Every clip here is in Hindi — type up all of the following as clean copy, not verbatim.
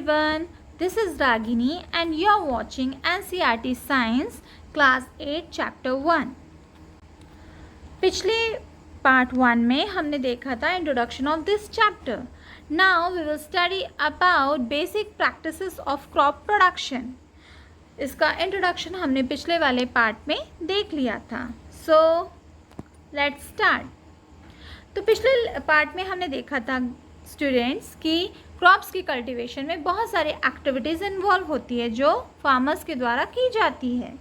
everyone, this is Ragini and you are watching NCERT Science Class 8 Chapter 1. पिछले पार्ट 1 में हमने देखा था introduction of this chapter. Now we will study about basic practices of crop production. इसका इंट्रोडक्शन हमने पिछले वाले पार्ट में देख लिया था. So let's start. तो पिछले पार्ट में हमने देखा था स्टूडेंट्स कि क्रॉप्स की कल्टीवेशन में बहुत सारी एक्टिविटीज़ इन्वॉल्व होती है जो फार्मर्स के द्वारा की जाती है.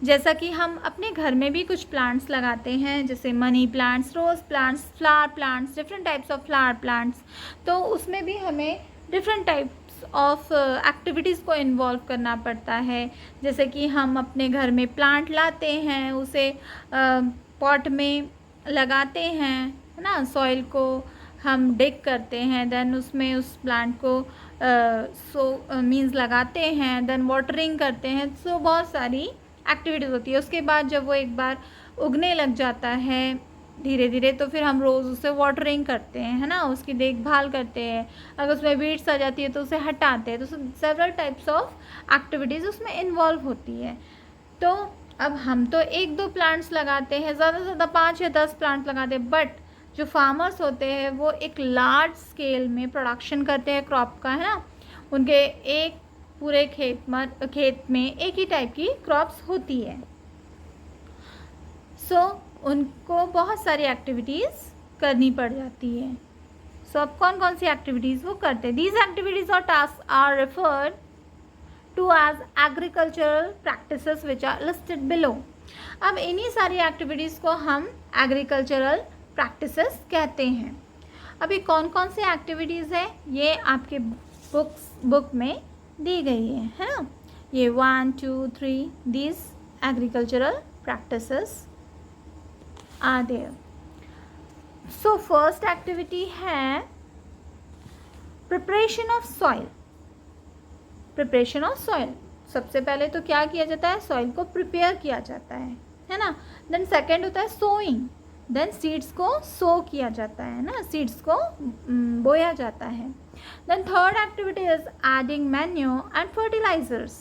जैसा कि हम अपने घर में भी कुछ प्लांट्स लगाते हैं, जैसे money plants, rose plants, flower plants, different types of flower plants. तो उसमें भी हमें डिफरेंट टाइप्स ऑफ एक्टिविटीज़ को इन्वॉल्व करना पड़ता है. जैसे कि हम अपने घर में प्लांट लाते हैं, उसे पॉट में लगाते हैं, है ना, सॉइल को हम डिग करते हैं, देन उसमें उस प्लांट को मीन्स लगाते हैं, देन वाटरिंग करते हैं. सो बहुत सारी एक्टिविटीज़ होती है. उसके बाद जब वो एक बार उगने लग जाता है धीरे धीरे, तो फिर हम रोज़ उसे वाटरिंग करते हैं, है ना, उसकी देखभाल करते हैं. अगर उसमें वीड्स आ जाती है तो उसे हटाते हैं. तो सेवरल टाइप्स ऑफ एक्टिविटीज़ उसमें इन्वॉल्व होती है. तो अब हम तो 1-2 प्लांट्स लगाते हैं, ज़्यादा से ज़्यादा 5 या 10 प्लांट्स लगाते हैं, बट जो फार्मर्स होते हैं वो एक लार्ज स्केल में प्रोडक्शन करते हैं क्रॉप का, है ना. उनके एक पूरे खेत में एक ही टाइप की क्रॉप्स होती है. सो उनको बहुत सारी एक्टिविटीज़ करनी पड़ जाती है. सो अब कौन कौन सी एक्टिविटीज़ वो करते हैं. दीज एक्टिविटीज़ और task are referred to as agricultural practices which are listed below. अब इन्हीं सारी एक्टिविटीज़ को हम एग्रीकल्चरल प्रैक्टिसेस कहते हैं. अभी कौन कौन सी एक्टिविटीज़ है ये आपके बुक में दी गई है ना. ये 1, 2, 3 these agricultural practices are there. So first activity है preparation of soil. Preparation of soil, सबसे पहले तो क्या किया जाता है, सॉइल को प्रिपेयर किया जाता है ना. देन सेकेंड होता है सोइंग, देन सीड्स को सो किया जाता है ना, सीड्स को बोया जाता है. Then third activity is adding manure and fertilisers.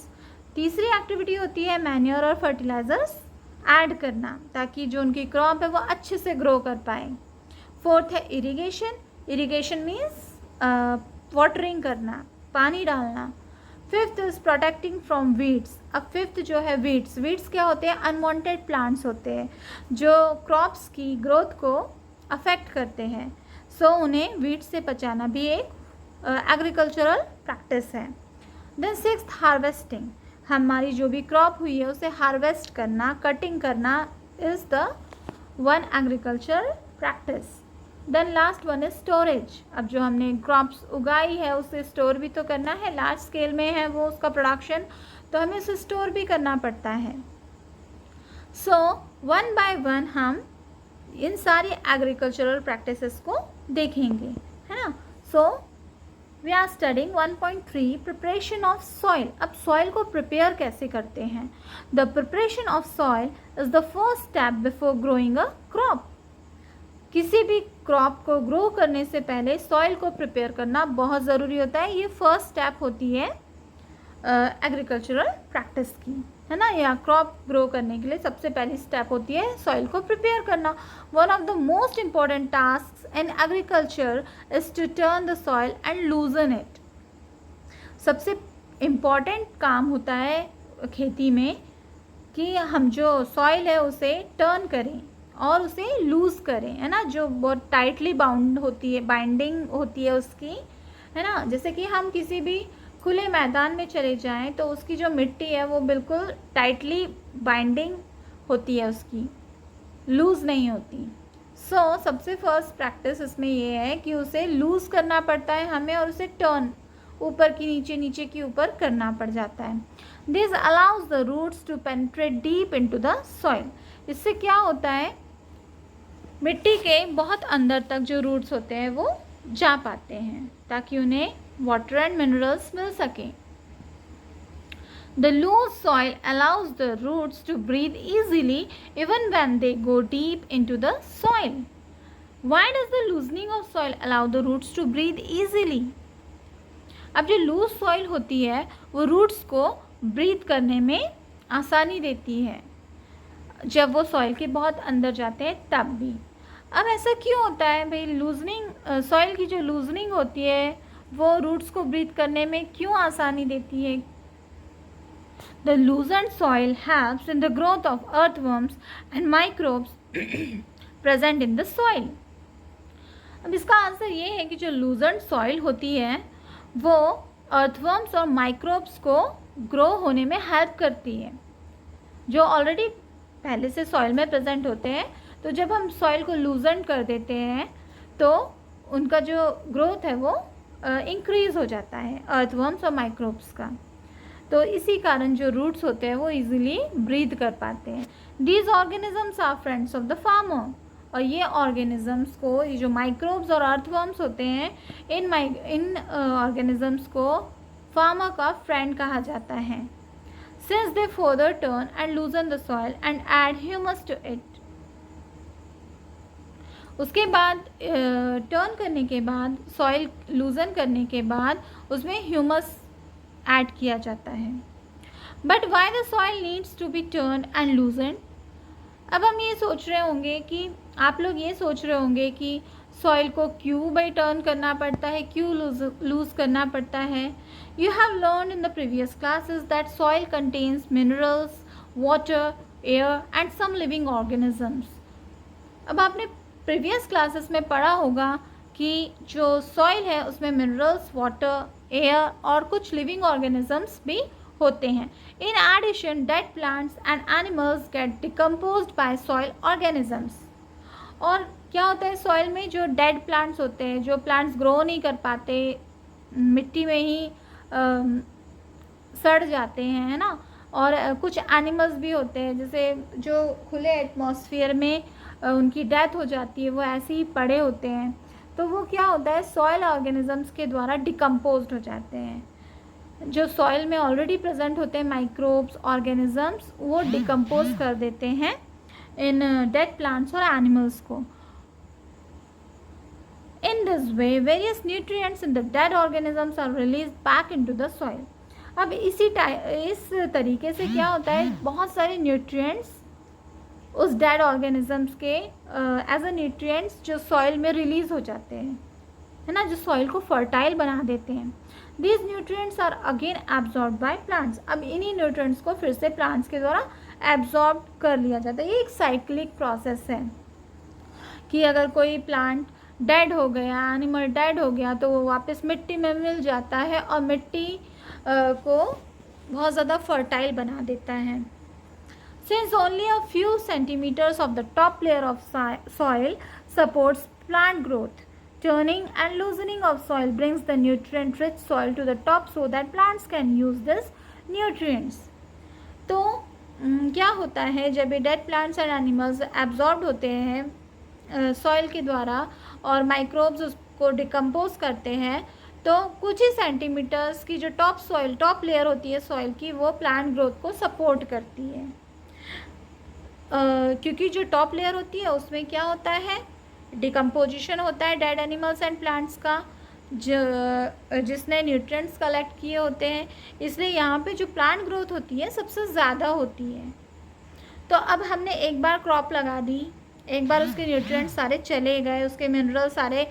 तीसरी एक्टिविटी होती है मैन्योर और फर्टिलाइजर्स ऐड करना ताकि जो उनकी क्रॉप है वो अच्छे से ग्रो कर पाए. फोर्थ है इरिगेशन. इरिगेशन मीन्स वाटरिंग करना, पानी डालना. Fifth is protecting from weeds. अब फिफ्थ जो है वीड्स, वीड्स क्या होते हैं, अनवांटेड प्लांट्स होते हैं जो क्रॉप्स की ग्रोथ को अफेक्ट करते हैं. सो उन्हें वीड्स से बचाना भी एक एग्रीकल्चरल प्रैक्टिस है. Then sixth harvesting. हमारी जो भी क्रॉप हुई है उसे हार्वेस्ट करना, कटिंग करना is the one agricultural practice. Then last one is storage. अब जो हमने क्रॉप्स उगाई है उसे स्टोर भी तो करना है. लार्ज स्केल में है वो उसका प्रोडक्शन, तो हमें उसे स्टोर भी करना पड़ता है. सो वन बाय वन हम इन सारी एग्रीकल्चरल प्रैक्टिसेस को देखेंगे, है ना. So we are studying 1.3 preparation of soil. अब सॉइल को प्रिपेयर कैसे करते हैं. The preparation of soil is the first step before growing a crop. किसी भी क्रॉप को ग्रो करने से पहले सॉइल को प्रिपेयर करना बहुत ज़रूरी होता है. ये फर्स्ट स्टेप होती है एग्रीकल्चरल प्रैक्टिस की, है ना. या क्रॉप ग्रो करने के लिए सबसे पहली स्टेप होती है सॉइल को प्रिपेयर करना. One of the most important task in agriculture is to turn the soil and loosen it. सबसे इम्पॉर्टेंट काम होता है खेती में कि हम जो सॉइल है उसे टर्न करें और उसे लूज़ करें, है ना. जो बहुत टाइटली बाउंड होती है, बाइंडिंग होती है उसकी, है ना. जैसे कि हम किसी भी खुले मैदान में चले जाएं तो उसकी जो मिट्टी है वो बिल्कुल टाइटली बाइंडिंग होती है, उसकी लूज़ नहीं होती. सो सबसे फर्स्ट प्रैक्टिस इसमें ये है कि उसे लूज़ करना पड़ता है हमें और उसे टर्न ऊपर की नीचे, नीचे की ऊपर करना पड़ जाता है. This allows the roots to penetrate deep into the soil. इससे क्या होता है, मिट्टी के बहुत अंदर तक जो रूट्स होते हैं वो जा पाते हैं ताकि उन्हें वाटर एंड मिनरल्स मिल सकें. The loose soil allows the roots to breathe easily even when they go deep into the soil. Why does the loosening of soil allow the roots to breathe easily. अब जो लूज सॉइल होती है वो रूट्स को ब्रीथ करने में आसानी देती है जब वो सॉइल के बहुत अंदर जाते हैं तब भी। अब ऐसा क्यों होता है भाई, लूजनिंग सॉइल की जो लूजनिंग होती है वो रूट्स को ब्रीथ करने में क्यों आसानी देती है? The loosened soil helps in the growth of earthworms and microbes present in the soil. अब इसका आंसर ये है कि जो लूजन्ड सॉइल होती है वो अर्थवर्म्स और माइक्रोब्स को ग्रो होने में हेल्प करती है, जो ऑलरेडी पहले से सॉइल में प्रेजेंट होते हैं। तो जब हम सॉइल को लूजन कर देते हैं तो उनका जो ग्रोथ है वो इंक्रीज हो जाता है अर्थवर्म्स और माइक्रोब्स का। तो इसी कारण जो रूट्स होते हैं वो इजीली ब्रीथ कर पाते हैं। These organisms are friends of the farmer. और ये ऑर्गेनिजम्स को, ये जो माइक्रोब्स और अर्थवर्म्स होते हैं, इन ऑर्गेनिजम्स को फार्मर का फ्रेंड कहा जाता है, since they further turn and loosen the soil and add humus to it. उसके बाद टर्न करने के बाद, सॉइल लूजन करने के बाद उसमें ह्यूमस ऐड किया जाता है। But why the soil needs to be turn and loosen? अब हम ये सोच रहे होंगे कि आप लोग ये सोच रहे होंगे कि सॉइल को क्यों भाई टर्न करना पड़ता है, क्यों लूज करना पड़ता है। You have learn in the previous classes that soil contains minerals, water, air and some living organisms. अब आपने प्रीवियस क्लासेस में पढ़ा होगा कि जो सॉइल है उसमें मिनरल्स, वाटर, एयर और कुछ लिविंग ऑर्गेनिजम्स भी होते हैं। In addition dead plants and animals get decomposed by soil organisms. और क्या होता है, सॉइल में जो डेड प्लांट्स होते हैं, जो प्लांट्स ग्रो नहीं कर पाते, मिट्टी में ही सड़ जाते हैं, है ना। और कुछ एनिमल्स भी होते हैं जैसे जो खुले एटमॉस्फेयर में उनकी डेथ हो जाती है, वो ऐसे ही पड़े होते हैं। तो वो क्या होता है, सॉइल ऑर्गेनिजम्स के द्वारा डिकम्पोज्ड हो जाते हैं। जो सॉइल में ऑलरेडी प्रेजेंट होते हैं माइक्रोब्स, ऑर्गेनिजम्स, वो डिकम्पोज कर देते हैं इन डेड प्लांट्स और एनिमल्स को। In this way, various nutrients in the dead organisms are released back into the soil. अब इस तरीके से क्या होता है, बहुत सारे न्यूट्रिएंट्स उस डेड ऑर्गेनिजम्स के एज अ न्यूट्रिएंट्स जो सॉइल में रिलीज हो जाते हैं, है ना, जो सॉइल को फर्टाइल बना देते हैं। These nutrients are again absorbed by plants. अब इन्हीं न्यूट्रिएंट्स को फिर से प्लांट्स के द्वारा एब्जॉर्ब कर लिया जाता है। ये एक साइक्लिक प्रोसेस है कि अगर कोई प्लांट डेड हो गया, एनिमल डेड हो गया, तो वो वापस मिट्टी में मिल जाता है और मिट्टी को बहुत ज़्यादा फर्टाइल बना देता है। Since only a few centimeters of the top layer of soil supports plant growth, turning and loosening of soil brings the nutrient-rich soil to the top so that plants can use this nutrients. तो क्या होता है, जब ये dead plants and animals absorb होते हैं सॉइल के द्वारा और माइक्रोब्स उसको डिकम्पोज करते हैं, तो कुछ ही सेंटीमीटर्स की जो टॉप लेयर होती है सॉइल की, वो प्लांट ग्रोथ को सपोर्ट करती है। क्योंकि जो टॉप लेयर होती है उसमें क्या होता है, डिकम्पोजिशन होता है डेड एनिमल्स एंड प्लांट्स का, जिसने न्यूट्रिएंट्स कलेक्ट किए होते हैं, इसलिए यहाँ पे जो प्लांट ग्रोथ होती है सबसे ज़्यादा होती है। तो अब हमने एक बार क्रॉप लगा दी, एक बार उसके न्यूट्रिएंट्स सारे चले गए, उसके मिनरल सारे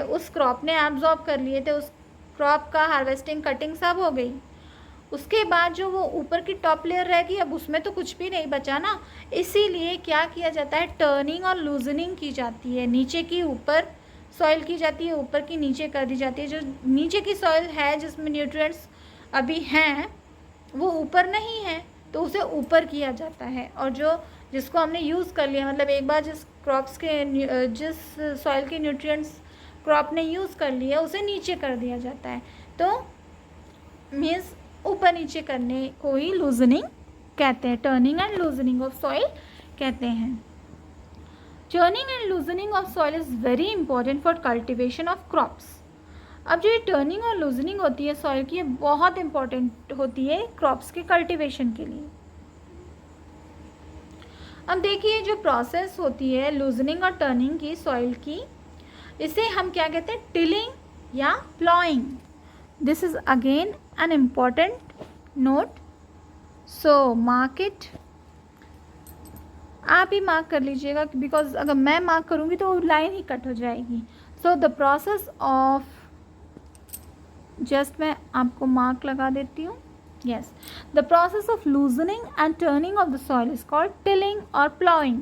उस क्रॉप ने एब्जॉर्ब कर लिए थे, उस क्रॉप का हार्वेस्टिंग, कटिंग सब हो गई। उसके बाद जो वो ऊपर की टॉप लेयर रहेगी, अब उसमें तो कुछ भी नहीं बचा ना, इसीलिए क्या किया जाता है, टर्निंग और लूजनिंग की जाती है। नीचे की ऊपर सॉइल की जाती है, ऊपर की नीचे कर दी जाती है। जो नीचे की सॉइल है जिसमें न्यूट्रिएंट्स अभी हैं वो ऊपर नहीं है, तो उसे ऊपर किया जाता है। और जिसको हमने यूज़ कर लिया, मतलब एक बार जिस सॉइल के न्यूट्रिएंट्स क्रॉप ने यूज़ कर लिया, उसे नीचे कर दिया जाता है। तो मीन्स ऊपर नीचे करने को ही लूजनिंग कहते हैं, turning and loosening of soil कहते हैं। Turning and loosening of soil is very important for cultivation of crops. अब जो ये टर्निंग और लूजनिंग होती है सॉइल की, ये बहुत इंपॉर्टेंट होती है क्रॉप्स के कल्टिवेशन के लिए। अब देखिए, जो प्रोसेस होती है लूजनिंग और टर्निंग की सॉइल की, इसे हम क्या कहते हैं, टिलिंग या ploughing. This is again an important note, so mark it. आप ही मार्क कर लीजिएगा, बिकॉज अगर मैं मार्क करूँगी तो लाइन ही कट हो जाएगी। So the process of, just मैं आपको मार्क लगा देती हूँ। Yes, the process of loosening and turning of the soil is called tilling और ploughing.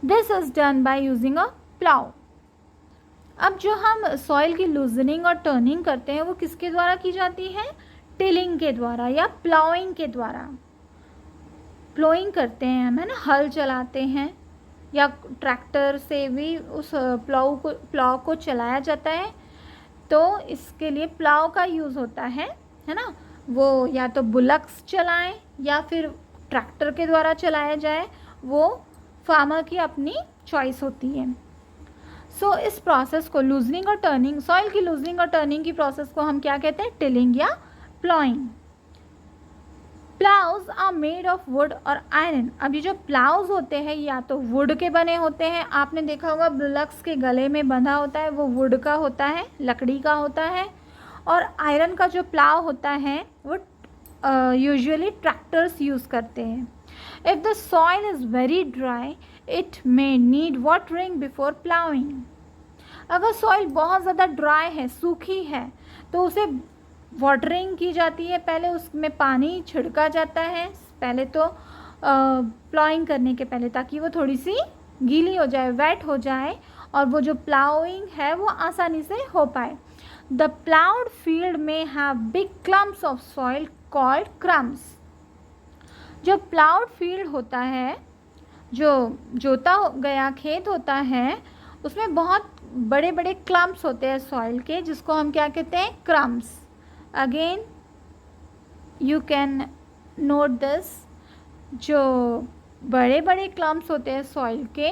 This is done by using a plough. अब जो हम सॉइल की लूजनिंग और टर्निंग करते हैं वो किसके द्वारा की जाती है? टिलिंग के द्वारा या प्लाउइंग के द्वारा। प्लाउइंग करते हैं हम, है ना, हल चलाते हैं या ट्रैक्टर से भी उस प्लाउ को चलाया जाता है। तो इसके लिए प्लाउ का यूज़ होता है ना। वो या तो बुलक्स चलाएं या फिर ट्रैक्टर के द्वारा चलाया जाए, वो फार्मर की अपनी चॉइस होती है। सो इस प्रोसेस को लूजनिंग और टर्निंग, सॉइल की लूजनिंग और टर्निंग की प्रोसेस को हम क्या कहते हैं? टिलिंग या ploughing. Ploughs are made of would और आयरन। अब ये जो प्लाउज होते हैं या तो वुड के बने होते हैं, आपने देखा होगा बुलक्स के गले में बंधा होता है, वो वुड का होता है, लकड़ी का होता है। और आयरन का जो प्लाव होता है वो यूजुअली ट्रैक्टर्स यूज़ करते हैं। If the soil is very dry it may need watering before ploughing. अगर सॉइल बहुत ज़्यादा ड्राई है, सूखी है, तो उसे वाटरिंग की जाती है, पहले उसमें पानी छिड़का जाता है पहले तो प्लाउइंग करने के पहले, ताकि वो थोड़ी सी गीली हो जाए, वेट हो जाए, और वो जो प्लाउइंग है वो आसानी से हो पाए। द प्लाउड फील्ड में have big clumps of soil called crumbs. जो प्लाउड फील्ड होता है, जो जोता गया खेत होता है, उसमें बहुत बड़े बड़े क्लम्प्स होते हैं सॉइल के, जिसको हम क्या कहते हैं? Crumbs. Again you can note this, जो बड़े बड़े क्लम्प्स होते हैं सॉइल के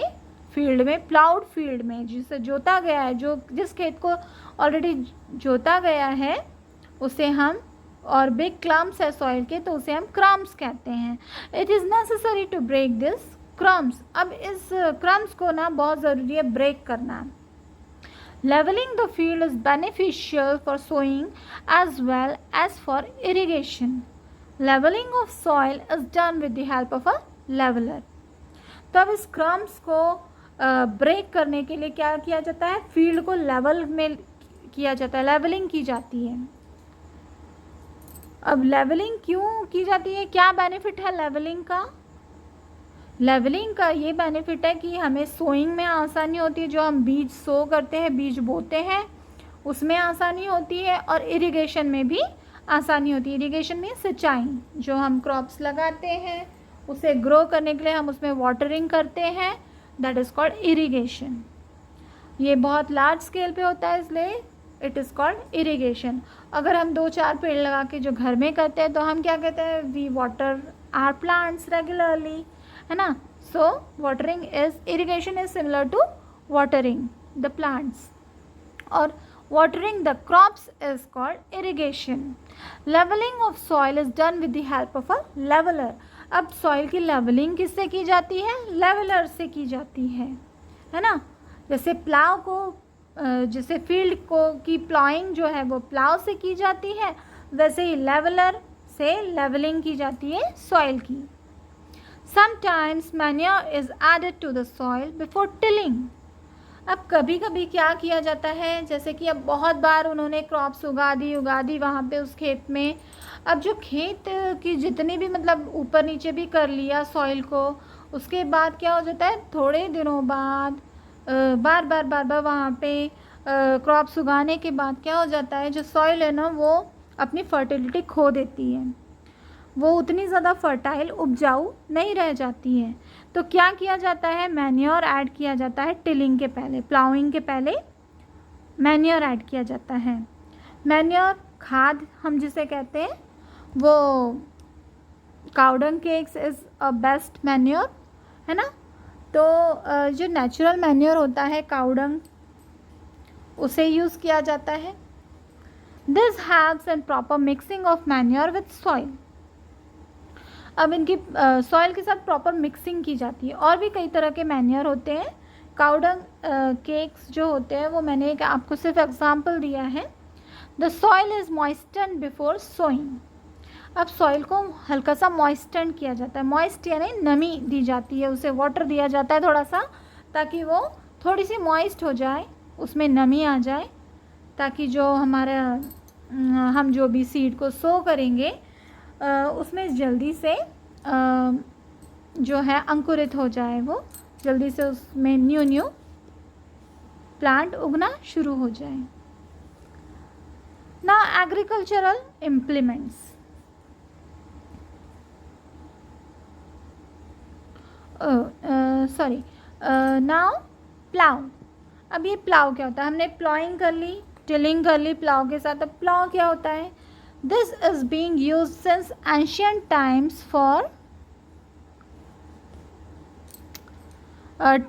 फील्ड में, प्लाउड फील्ड में, जिसे जोता गया है, जो जिस खेत को ऑलरेडी जोता गया है उसे हम, और बिग क्लम्प्स है सॉइल के तो उसे हम क्रम्स कहते हैं। It is necessary to break this crumbs. अब इस क्रम्स को ना बहुत ज़रूरी है ब्रेक करना। Levelling the field is beneficial for sowing as well as for irrigation. Levelling of soil is done with the help of a leveller. तो अब इस क्रम्स को ब्रेक करने के लिए क्या किया जाता है? फील्ड को लेवल में किया जाता है, लेवलिंग की जाती है। अब लेवलिंग क्यों की जाती है? क्या बेनिफिट है लेवलिंग का? लेवलिंग का ये बेनिफिट है कि हमें सोइंग में आसानी होती है, जो हम बीज सो करते हैं, बीज बोते हैं, उसमें आसानी होती है, और इरिगेशन में भी आसानी होती है। इरिगेशन में सिंचाई, जो हम क्रॉप्स लगाते हैं उसे ग्रो करने के लिए हम उसमें वाटरिंग करते हैं, दैट इज़ कॉल्ड इरिगेशन। ये बहुत लार्ज स्केल पे होता है, इसलिए इट इज़ कॉल्ड इरिगेशन। अगर हम 2-4 पेड़ लगा के जो घर में करते हैं तो हम क्या कहते हैं? We water our plants regularly, है ना। So watering is, irrigation is similar to watering the plants, और watering the crops is called irrigation. Leveling of soil is done with the help of a leveler. अब सॉइल की लेवलिंग किससे की जाती है? लेवलर से की जाती है ना। जैसे प्लाव को, जैसे फील्ड को की प्लाइंग जो है वो प्लाव से की जाती है, वैसे ही लेवलर से लेवलिंग की जाती है सॉइल की। Sometimes manure is added to the soil before tilling. अब कभी कभी क्या किया जाता है, जैसे कि अब बहुत बार उन्होंने क्रॉप्स उगा दी वहाँ पे उस खेत में। अब जो खेत की जितनी भी मतलब ऊपर नीचे भी कर लिया सॉइल को, उसके बाद क्या हो जाता है? थोड़े दिनों बाद बार बार वहाँ पे क्रॉप्स उगाने के बाद क्या हो जाता है? जो सॉइल है ना वो अपनी फर्टिलिटी खो देती है, वो उतनी ज़्यादा फर्टाइल, उपजाऊ नहीं रह जाती है। तो क्या किया जाता है? मैन्योर ऐड किया जाता है टिलिंग के पहले, प्लाउइंग के पहले मैन्योर ऐड किया जाता है। मैन्योर खाद हम जिसे कहते हैं, वो cow dung cakes is a best manure, है ना। तो जो नेचुरल मैन्योर होता है काउडंग, उसे यूज़ किया जाता है। This helps in proper mixing of manure with soil. अब इनकी सॉइल के साथ प्रॉपर मिक्सिंग की जाती है। और भी कई तरह के मैन्योर होते हैं। काउडंग केक्स जो होते हैं वो मैंने एक आपको सिर्फ एग्जांपल दिया है। The soil is moisten before sowing. अब सॉइल को हल्का सा मॉइस्टन किया जाता है, मॉइस्ट यानी नमी दी जाती है, उसे वाटर दिया जाता है थोड़ा सा, ताकि वो थोड़ी सी मॉइस्ट हो जाए, उसमें नमी आ जाए, ताकि जो हमारा हम जो भी सीड को सो करेंगे उसमें जल्दी से जो है अंकुरित हो जाए, वो जल्दी से उसमें न्यू प्लांट उगना शुरू हो जाए। ना agricultural implements, sorry now plough. अब ये प्लाउ क्या होता है, हमने प्लॉइंग कर ली, टिलिंग कर ली प्लाउ के साथ। अब प्लाउ क्या होता है, this is being used since ancient times for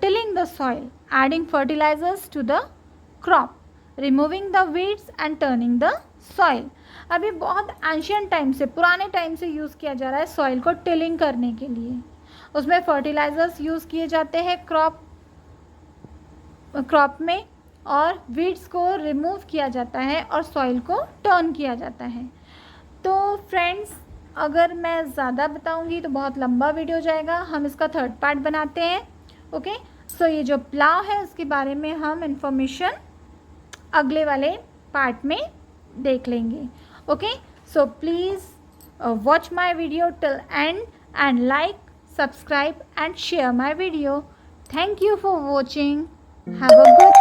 tilling the soil, adding fertilizers to the crop, removing the weeds and turning the soil। अभी बहुत एंशियंट टाइम से, पुराने टाइम से यूज़ किया जा रहा है सॉइल को टिलिंग करने के लिए। उसमें फर्टिलाइजर्स यूज़ किए जाते हैं क्रॉप में, और वीड्स को रिमूव किया जाता है और सॉइल को टर्न किया जाता है। तो फ्रेंड्स, अगर मैं ज़्यादा बताऊंगी तो बहुत लंबा वीडियो जाएगा, हम इसका थर्ड पार्ट बनाते हैं। ओके, सो ये जो प्लाव है उसके बारे में हम इंफॉर्मेशन अगले वाले पार्ट में देख लेंगे। Okay, so please watch my video till and and like, subscribe and share my video. Thank you for watching. Have a good